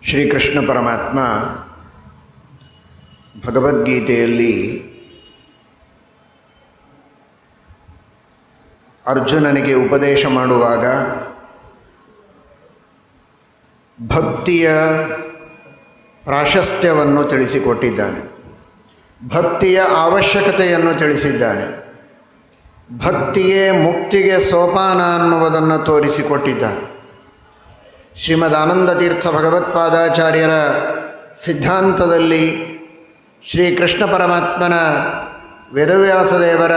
ಶ್ರೀಕೃಷ್ಣ ಪರಮಾತ್ಮ ಭಗವದ್ಗೀತೆಯಲ್ಲಿ ಅರ್ಜುನನಿಗೆ ಉಪದೇಶ ಮಾಡುವಾಗ ಭಕ್ತಿಯ ಪ್ರಾಶಸ್ತ್ಯವನ್ನು ತಿಳಿಸಿಕೊಟ್ಟಿದ್ದಾನೆ. ಭಕ್ತಿಯ ಅವಶ್ಯಕತೆಯನ್ನು ತಿಳಿಸಿದ್ದಾನೆ. ಭಕ್ತಿಯೇ ಮುಕ್ತಿಗೆ ಸೋಪಾನ ಅನ್ನುವುದನ್ನು ತೋರಿಸಿಕೊಟ್ಟಿದ್ದಾನೆ. ಶ್ರೀಮದ್ ಆನಂದತೀರ್ಥ ಭಗವತ್ಪಾದಾಚಾರ್ಯರ ಸಿದ್ಧಾಂತದಲ್ಲಿ ಶ್ರೀಕೃಷ್ಣ ಪರಮಾತ್ಮನ ವೇದವ್ಯಾಸದೇವರ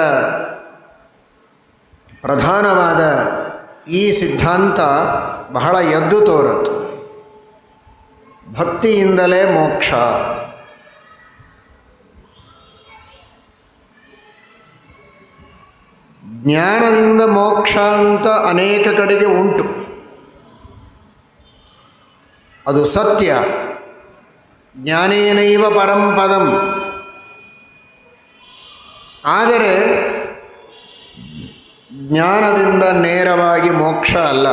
ಪ್ರಧಾನವಾದ ಈ ಸಿದ್ಧಾಂತ ಬಹಳ ಎದ್ದು ತೋರುತ್ತೆ. ಭಕ್ತಿಯಿಂದಲೇ ಮೋಕ್ಷ. ಜ್ಞಾನದಿಂದ ಮೋಕ್ಷ ಅಂತ ಅನೇಕ ಕಡೆಗೆ ಉಂಟು, ಅದು ಸತ್ಯ. ಜ್ಞಾನೇನೈವ ಪರಂಪದಂ. ಆದರೆ ಜ್ಞಾನದಿಂದ ನೇರವಾಗಿ ಮೋಕ್ಷ ಅಲ್ಲ.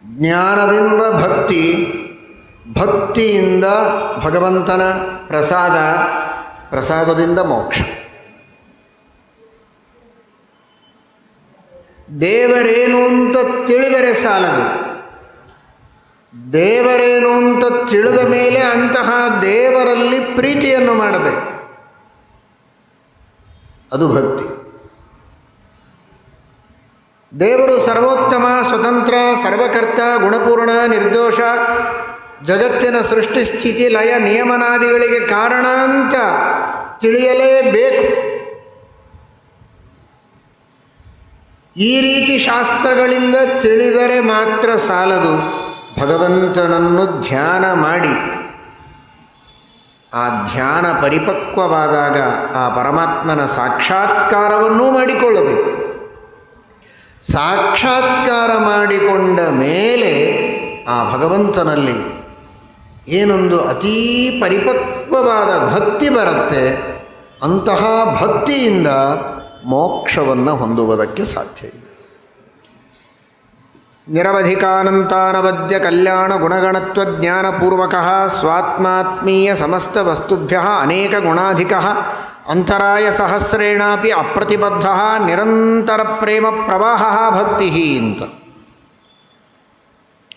ಜ್ಞಾನದಿಂದ ಭಕ್ತಿ, ಭಕ್ತಿಯಿಂದ ಭಗವಂತನ ಪ್ರಸಾದ, ಪ್ರಸಾದದಿಂದ ಮೋಕ್ಷ. ದೇವರೇನು ಅಂತ ತಿಳಿದರೆ ಸಾಲದು. ದೇವರೇನು ಅಂತ ತಿಳಿದ ಮೇಲೆ ಅಂತಹ ದೇವರಲ್ಲಿ ಪ್ರೀತಿಯನ್ನು ಮಾಡಬೇಕು. ಅದು ಭಕ್ತಿ. ದೇವರು ಸರ್ವೋತ್ತಮ, ಸ್ವತಂತ್ರ, ಸರ್ವಕರ್ತ, ಗುಣಪೂರ್ಣ, ನಿರ್ದೋಷ, ಜಗತ್ತಿನ ಸೃಷ್ಟಿ ಸ್ಥಿತಿ ಲಯ ನಿಯಮನಾದಿಗಳಿಗೆ ಕಾರಣ ಅಂತ ತಿಳಿಯಲೇಬೇಕು. ಈ ರೀತಿ ಶಾಸ್ತ್ರಗಳಿಂದ ತಿಳಿದರೆ ಮಾತ್ರ ಸಾಲದು. ಭಗವಂತನನ್ನು ಧ್ಯಾನ ಮಾಡಿ ಆ ಧ್ಯಾನ ಪರಿಪಕ್ವವಾದಾಗ ಆ ಪರಮಾತ್ಮನ ಸಾಕ್ಷಾತ್ಕಾರವನ್ನೂ ಮಾಡಿಕೊಳ್ಳಬೇಕು. ಸಾಕ್ಷಾತ್ಕಾರ ಮಾಡಿಕೊಂಡ ಮೇಲೆ ಆ ಭಗವಂತನಲ್ಲಿ ಏನೊಂದು ಅತೀ ಪರಿಪಕ್ವವಾದ ಭಕ್ತಿ ಬರುತ್ತೆ. ಅಂತಹ ಭಕ್ತಿಯಿಂದ ಮೋಕ್ಷವನ್ನು ಹೊಂದುವುದಕ್ಕೆ ಸಾಧ್ಯ ಇದೆ. ನಿರವಧಿಕಾನಂತಾನವದ್ಯ ಕಲ್ಯಾಣ ಗುಣಗಣತ್ವ ಜ್ಞಾನಪೂರ್ವಕ ಸ್ವಾತ್ಮಾತ್ಮೀಯ ಸಮಸ್ತ ವಸ್ತುಭ್ಯ ಅನೇಕ ಗುಣಾಧಿಕ ಅಂತರಾಯ ಸಹಸ್ರೇಣಾಪಿ ಅಪ್ರತಿಬದ್ಧ ನಿರಂತರ ಪ್ರೇಮ ಪ್ರವಾಹ ಭಕ್ತಿ ಅಂತ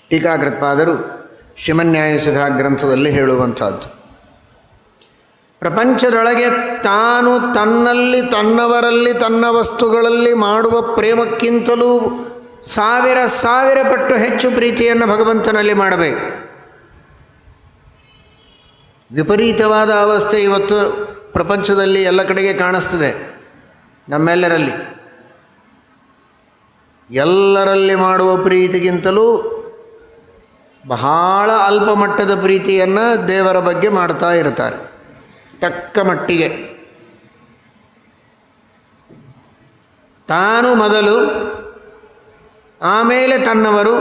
ಟೀಕಾಕೃತ್ಪಾದರು ಶ್ರೀಮನ್ಯಾಯಸುಧಾ ಗ್ರಂಥದಲ್ಲಿ ಹೇಳುವಂಥದ್ದು. ಪ್ರಪಂಚದೊಳಗೆ ತಾನು ತನ್ನಲ್ಲಿ, ತನ್ನವರಲ್ಲಿ, ತನ್ನ ವಸ್ತುಗಳಲ್ಲಿ ಮಾಡುವ ಪ್ರೇಮಕ್ಕಿಂತಲೂ ಸಾವಿರ ಸಾವಿರ ಪಟ್ಟು ಹೆಚ್ಚು ಪ್ರೀತಿಯನ್ನು ಭಗವಂತನಲ್ಲಿ ಮಾಡಬೇಕು. ವಿಪರೀತವಾದ ಅವಸ್ಥೆ ಇವತ್ತು ಪ್ರಪಂಚದಲ್ಲಿ ಎಲ್ಲ ಕಡೆಗೆ ಕಾಣಿಸ್ತದೆ. ನಮ್ಮೆಲ್ಲರಲ್ಲಿ, ಎಲ್ಲರಲ್ಲಿ ಮಾಡುವ ಪ್ರೀತಿಗಿಂತಲೂ ಬಹಳ ಅಲ್ಪ ಮಟ್ಟದ ಪ್ರೀತಿಯನ್ನು ದೇವರ ಬಗ್ಗೆ ಮಾಡ್ತಾ ಇರ್ತಾರೆ. ತಕ್ಕ ಮಟ್ಟಿಗೆ ತಾನು ಮೊದಲು, ಆಮೇಲೆ ತನ್ನವರು,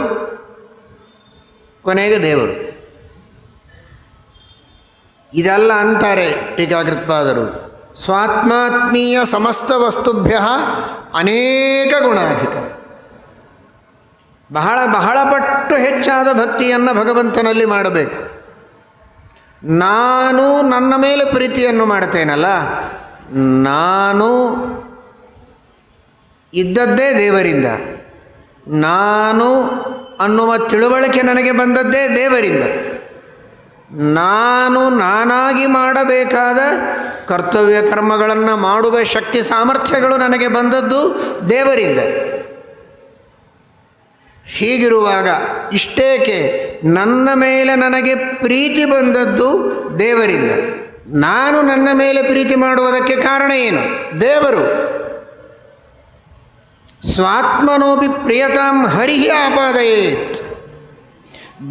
ಕೊನೆಗೆ ದೇವರು. ಇದೆಲ್ಲ ಅಂತಾರೆ ಟೀಕಾಕೃತ್ಪಾದರು. ಸ್ವಾತ್ಮಾತ್ಮೀಯ ಸಮಸ್ತ ವಸ್ತುಭ್ಯ ಅನೇಕ ಗುಣಾಧಿಕ. ಬಹಳ ಬಹಳ ಪಟ್ಟು ಹೆಚ್ಚಾದ ಭಕ್ತಿಯನ್ನು ಭಗವಂತನಲ್ಲಿ ಮಾಡಬೇಕು. ನಾನು ನನ್ನ ಮೇಲೆ ಪ್ರೀತಿಯನ್ನು ಮಾಡ್ತೇನಲ್ಲ, ನಾನು ಇದ್ದದ್ದೇ ದೇವರಿಂದ, ನಾನು ಅನ್ನುವ ತಿಳುವಳಿಕೆ ನನಗೆ ಬಂದದ್ದೇ ದೇವರಿಂದ, ನಾನು ನಾನಾಗಿ ಮಾಡಬೇಕಾದ ಕರ್ತವ್ಯ ಕರ್ಮಗಳನ್ನು ಮಾಡುವ ಶಕ್ತಿ ಸಾಮರ್ಥ್ಯಗಳು ನನಗೆ ಬಂದದ್ದು ದೇವರಿಂದ. ಹೀಗಿರುವಾಗ ಇಷ್ಟೇಕೆ ನನ್ನ ಮೇಲೆ ನನಗೆ ಪ್ರೀತಿ ಬಂದದ್ದು ದೇವರಿಂದ. ನಾನು ನನ್ನ ಮೇಲೆ ಪ್ರೀತಿ ಮಾಡುವುದಕ್ಕೆ ಕಾರಣ ಏನು? ದೇವರು. ಸ್ವಾತ್ಮನೋಪಿ ಪ್ರಿಯತಾಂ ಹರಿಹಿ ಆಪಾದಯೇತ್.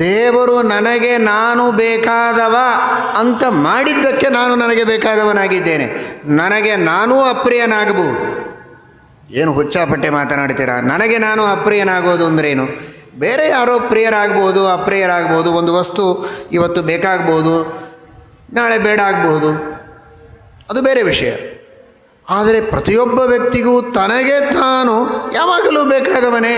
ದೇವರು ನನಗೆ ನಾನು ಬೇಕಾದವ ಅಂತ ಮಾಡಿದ್ದಕ್ಕೆ ನಾನು ನನಗೆ ಬೇಕಾದವನಾಗಿದ್ದೇನೆ. ನನಗೆ ನಾನೂ ಅಪ್ರಿಯನಾಗಬಹುದು. ಏನು ಹುಚ್ಚಾಪಟ್ಟೆ ಮಾತನಾಡ್ತೀರಾ? ನನಗೆ ನಾನು ಅಪ್ರಿಯನಾಗೋದು ಅಂದ್ರೇನು? ಬೇರೆ ಯಾರೋ ಪ್ರಿಯರಾಗ್ಬೋದು, ಅಪ್ರಿಯರಾಗ್ಬೋದು. ಒಂದು ವಸ್ತು ಇವತ್ತು ಬೇಕಾಗ್ಬೋದು, ನಾಳೆ ಬೇಡ ಆಗ್ಬೋದು, ಅದು ಬೇರೆ ವಿಷಯ. ಆದರೆ ಪ್ರತಿಯೊಬ್ಬ ವ್ಯಕ್ತಿಗೂ ತನಗೆ ತಾನು ಯಾವಾಗಲೂ ಬೇಕಾದವನೇ.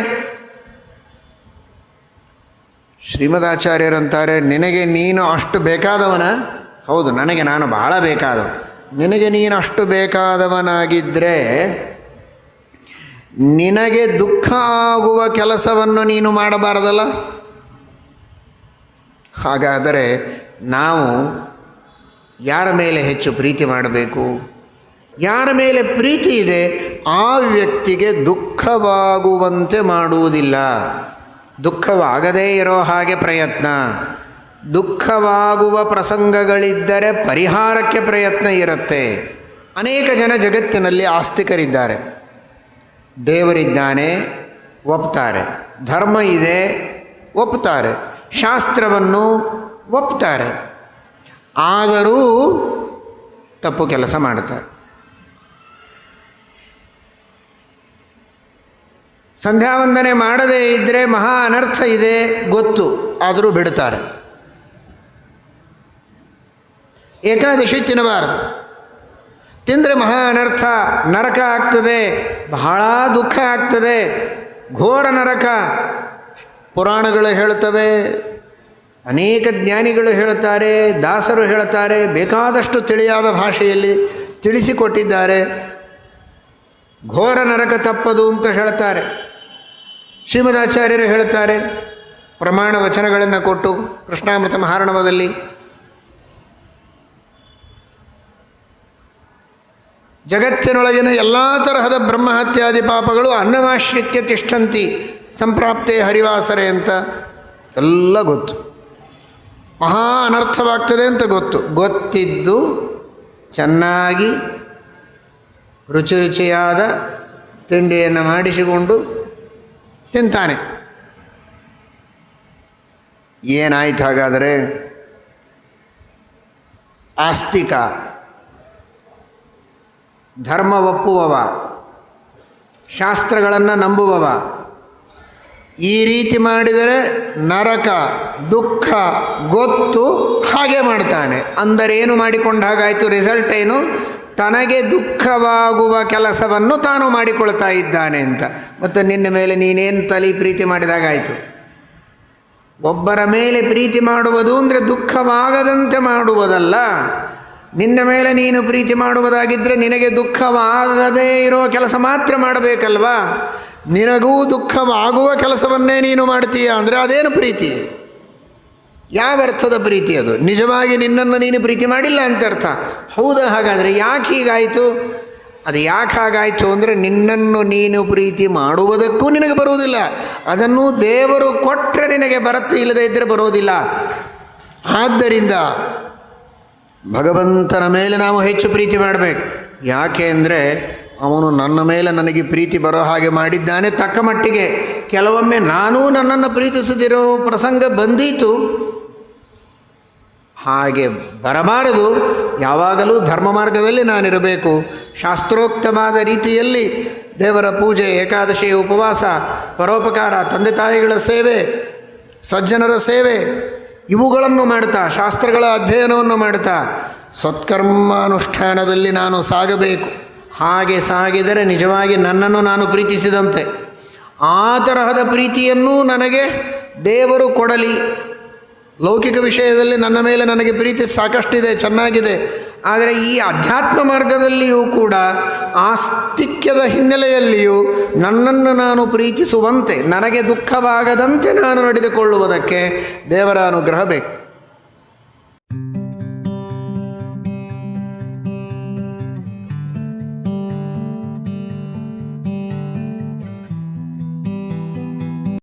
ಶ್ರೀಮದಾಚಾರ್ಯರಂತಾರೆ, ನಿನಗೆ ನೀನು ಅಷ್ಟು ಬೇಕಾದವನ? ಹೌದು, ನನಗೆ ನಾನು ಬಹಳ ಬೇಕಾದವ. ನಿನಗೆ ನೀನು ಅಷ್ಟು ಬೇಕಾದವನಾಗಿದ್ದರೆ ನಿನಗೆ ದುಃಖ ಆಗುವ ಕೆಲಸವನ್ನು ನೀನು ಮಾಡಬಾರದಲ್ಲ. ಹಾಗಾದರೆ ನಾವು ಯಾರ ಮೇಲೆ ಹೆಚ್ಚು ಪ್ರೀತಿ ಮಾಡಬೇಕು? ಯಾರ ಮೇಲೆ ಪ್ರೀತಿ ಇದೆ ಆ ವ್ಯಕ್ತಿಗೆ ದುಃಖವಾಗುವಂತೆ ಮಾಡುವುದಿಲ್ಲ. ದುಃಖವಾಗದೇ ಇರೋ ಹಾಗೆ ಪ್ರಯತ್ನ. ದುಃಖವಾಗುವ ಪ್ರಸಂಗಗಳಿದ್ದರೆ ಪರಿಹಾರಕ್ಕೆ ಪ್ರಯತ್ನ ಇರುತ್ತೆ. ಅನೇಕ ಜನ ಜಗತ್ತಿನಲ್ಲಿ ಆಸ್ತಿಕರಿದ್ದಾರೆ. ದೇವರಿದ್ದಾನೆ ಒಪ್ತಾರೆ, ಧರ್ಮ ಇದೆ ಒಪ್ತಾರೆ, ಶಾಸ್ತ್ರವನ್ನು ಒಪ್ತಾರೆ. ಆದರೂ ತಪ್ಪು ಕೆಲಸ ಮಾಡ್ತಾರೆ. ಸಂಧ್ಯಾವಂದನೆ ಮಾಡದೇ ಇದ್ದರೆ ಮಹಾ ಅನರ್ಥ ಇದೆ ಗೊತ್ತು, ಆದರೂ ಬಿಡ್ತಾರೆ. ಏಕಾದಶಿ ತಿನ್ನಬಾರದು, ತಿಂದರೆ ಮಹಾ ಅನರ್ಥ, ನರಕ ಆಗ್ತದೆ, ಬಹಳ ದುಃಖ ಆಗ್ತದೆ, ಘೋರ ನರಕ. ಪುರಾಣಗಳು ಹೇಳ್ತವೆ, ಅನೇಕ ಜ್ಞಾನಿಗಳು ಹೇಳ್ತಾರೆ, ದಾಸರು ಹೇಳ್ತಾರೆ, ಬೇಕಾದಷ್ಟು ತಿಳಿಯಾದ ಭಾಷೆಯಲ್ಲಿ ತಿಳಿಸಿಕೊಟ್ಟಿದ್ದಾರೆ. ಘೋರ ನರಕ ತಪ್ಪದು ಅಂತ ಹೇಳ್ತಾರೆ. ಶ್ರೀಮದಾಚಾರ್ಯರು ಹೇಳ್ತಾರೆ ಪ್ರಮಾಣ ವಚನಗಳನ್ನು ಕೊಟ್ಟು ಕೃಷ್ಣಾಮೃತ ಮಹಾರ್ಣವದಲ್ಲಿ. ಜಗತ್ತಿನೊಳಗಿನ ಎಲ್ಲ ತರಹದ ಬ್ರಹ್ಮಹತ್ಯಾದಿ ಪಾಪಗಳು ಅನ್ನವಾಶ್ರಿತ್ಯ ತಿಷ್ಠಂತಿ ಸಂಪ್ರಾಪ್ತೆ ಹರಿವಾಸರೆ ಅಂತ ಎಲ್ಲ ಗೊತ್ತು. ಮಹಾ ಅನರ್ಥವಾಗ್ತದೆ ಅಂತ ಗೊತ್ತಿದ್ದು ಚೆನ್ನಾಗಿ ರುಚಿ ರುಚಿಯಾದ ತಿಂಡಿಯನ್ನು ಮಾಡಿಸಿಕೊಂಡು ತಿಂತಾನೆ. ಏನಾಯ್ತು ಹಾಗಾದರೆ? ಆಸ್ತಿಕ, ಧರ್ಮ ಒಪ್ಪುವವ, ಶಾಸ್ತ್ರಗಳನ್ನು ನಂಬುವವ. ಈ ರೀತಿ ಮಾಡಿದರೆ ನರಕ ದುಃಖ ಗೊತ್ತು, ಹಾಗೆ ಮಾಡ್ತಾನೆ. ಅಂದರೆ ಏನು ಮಾಡಿಕೊಂಡ ಹಾಗಾಯಿತು? ರಿಸಲ್ಟ್ ಏನು? ತನಗೆ ದುಃಖವಾಗುವ ಕೆಲಸವನ್ನು ತಾನು ಮಾಡಿಕೊಳ್ತಾ ಇದ್ದಾನೆ ಅಂತ. ಮತ್ತು ನಿನ್ನ ಮೇಲೆ ನೀನೇನು ತಲೆ ಪ್ರೀತಿ ಮಾಡಿದಾಗಾಯಿತು. ಒಬ್ಬರ ಮೇಲೆ ಪ್ರೀತಿ ಮಾಡುವುದು ಅಂದರೆ ದುಃಖವಾಗದಂತೆ ಮಾಡುವುದಲ್ಲ. ನಿನ್ನ ಮೇಲೆ ನೀನು ಪ್ರೀತಿ ಮಾಡುವುದಾಗಿದ್ದರೆ ನಿನಗೆ ದುಃಖವಾಗದೇ ಇರೋ ಕೆಲಸ ಮಾತ್ರ ಮಾಡಬೇಕಲ್ವಾ? ನಿನಗೂ ದುಃಖವಾಗುವ ಕೆಲಸವನ್ನೇ ನೀನು ಮಾಡ್ತೀಯ ಅಂದರೆ ಅದೇನು ಪ್ರೀತಿ? ಯಾವ ಅರ್ಥದ ಪ್ರೀತಿ ಅದು? ನಿಜವಾಗಿ ನಿನ್ನನ್ನು ನೀನು ಪ್ರೀತಿ ಮಾಡಿಲ್ಲ ಅಂತ ಅರ್ಥ. ಹೌದಾ? ಹಾಗಾದರೆ ಯಾಕೆ ಹೀಗಾಯಿತು? ಅದು ಯಾಕೆ ಹಾಗಾಯಿತು ಅಂದರೆ ನಿನ್ನನ್ನು ನೀನು ಪ್ರೀತಿ ಮಾಡುವುದಕ್ಕೂ ನಿನಗೆ ಬರುವುದಿಲ್ಲ. ಅದನ್ನು ದೇವರು ಕೊಟ್ಟರೆ ನಿನಗೆ ಬರುತ್ತೆ, ಇಲ್ಲದೇ ಇದ್ದರೆ ಬರೋದಿಲ್ಲ. ಆದ್ದರಿಂದ ಭಗವಂತನ ಮೇಲೆ ನಾವು ಹೆಚ್ಚು ಪ್ರೀತಿ ಮಾಡಬೇಕು. ಯಾಕೆ ಅಂದರೆ ಅವನು ನನ್ನ ಮೇಲೆ ನನಗೆ ಪ್ರೀತಿ ಬರೋ ಹಾಗೆ ಮಾಡಿದ್ದಾನೆ. ತಕ್ಕ ಮಟ್ಟಿಗೆ ಕೆಲವೊಮ್ಮೆ ನಾನೂ ನನ್ನನ್ನು ಪ್ರೀತಿಸದಿರೋ ಪ್ರಸಂಗ ಬಂದೀತು. ಹಾಗೆ ಬರಬಾರದು. ಯಾವಾಗಲೂ ಧರ್ಮ ಮಾರ್ಗದಲ್ಲಿ ನಾನಿರಬೇಕು. ಶಾಸ್ತ್ರೋಕ್ತವಾದ ರೀತಿಯಲ್ಲಿ ದೇವರ ಪೂಜೆ, ಏಕಾದಶಿ ಉಪವಾಸ, ಪರೋಪಕಾರ, ತಂದೆ ತಾಯಿಗಳ ಸೇವೆ, ಸಜ್ಜನರ ಸೇವೆ ಇವುಗಳನ್ನು ಮಾಡ್ತಾ, ಶಾಸ್ತ್ರಗಳ ಅಧ್ಯಯನವನ್ನು ಮಾಡ್ತಾ ಸತ್ಕರ್ಮಾನುಷ್ಠಾನದಲ್ಲಿ ನಾನು ಸಾಗಬೇಕು. ಹಾಗೆ ಸಾಗಿದರೆ ನಿಜವಾಗಿ ನನ್ನನ್ನು ನಾನು ಪ್ರೀತಿಸಿದಂತೆ. ಆ ತರಹದ ಪ್ರೀತಿಯನ್ನೂ ನನಗೆ ದೇವರು ಕೊಡಲಿ. ಲೌಕಿಕ ವಿಷಯದಲ್ಲಿ ನನ್ನ ಮೇಲೆ ನನಗೆ ಪ್ರೀತಿ ಸಾಕಷ್ಟಿದೆ, ಚೆನ್ನಾಗಿದೆ. ಆದರೆ ಈ ಅಧ್ಯಾತ್ಮ ಮಾರ್ಗದಲ್ಲಿಯೂ ಕೂಡ ಆಸ್ತಿಕ್ಯದ ಹಿನ್ನೆಲೆಯಲ್ಲಿಯೂ ನನ್ನನ್ನು ನಾನು ಪ್ರೀತಿಸುವಂತೆ, ನನಗೆ ದುಃಖವಾಗದಂತೆ ನಾನು ನಡೆದುಕೊಳ್ಳುವುದಕ್ಕೆ ದೇವರ ಅನುಗ್ರಹ ಬೇಕು.